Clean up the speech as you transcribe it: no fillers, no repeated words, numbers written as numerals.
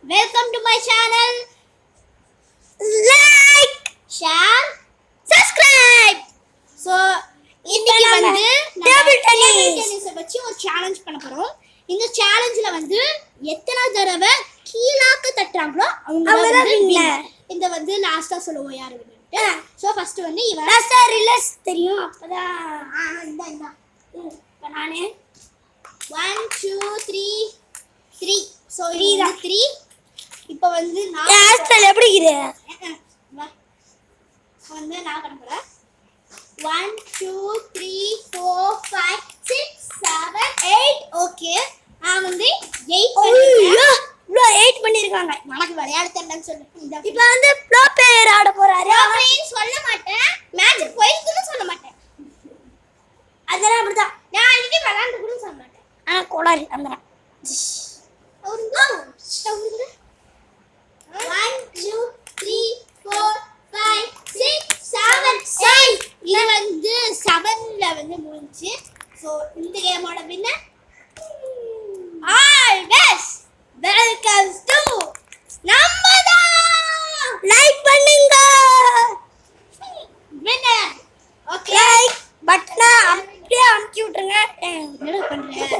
Welcome to my channel. Like, share, subscribe. So, இன்னைக்கு வந்து table tennis வச்சு ஒரு சேலஞ்ச் பண்ண போறோம். இந்த சேலஞ்சில வந்து எத்தனை தடவை கீழாக்க தட்டறாங்களோ அவங்க தான் இந்த வந்து லாஸ்டா சொல்லுவோம் யாரு வின்னுட்டு. சோ ஃபர்ஸ்ட் வந்து இவன் லாஸ்டா ரிலஸ் தெரியும் அப்பதான் இந்த இப்ப நானே 1 2 3 3 சோ இது 3 இப்போ வந்து நான் ஆஸ்ட்ரல் எப்படி இருக்கு வந்து நான் கணக்குறேன் 1 2 3 4 5 6 7 8 ஓகே நான் வந்து 8 பண்ணிருக்கேன் ப்ரோ 8 பண்ணிருக்காங்க எனக்கு விளையாட தெரியலன்னு சொல்லு இப்போ வந்து ப்ரோ பிளேயர் ஆட போறாரு அப்படின்னு சொல்ல மாட்டேன் மேட்ச் போயிடுச்சுன்னு சொல்ல மாட்டேன் அதெல்லாம் அப்படிதான் நான் இன்னைக்கு விளையாண்டு கூட சொல்ல மாட்டேன் ஆனா கோளாறு அந்தரா அவருங்க 1 2 3 4 5 6 7 8 இது வந்து 7ல வந்து முடிஞ்சு சோ இந்த கேமோட வின்னர் ஆல்வேஸ் வெல்கம்ஸ் டு நம்மதா லைக் பண்ணுங்க வின்னர் ஓகே லைக் பட்டனை அப்படியே அமுக்கி விட்டுருங்க என்ன பண்றீங்க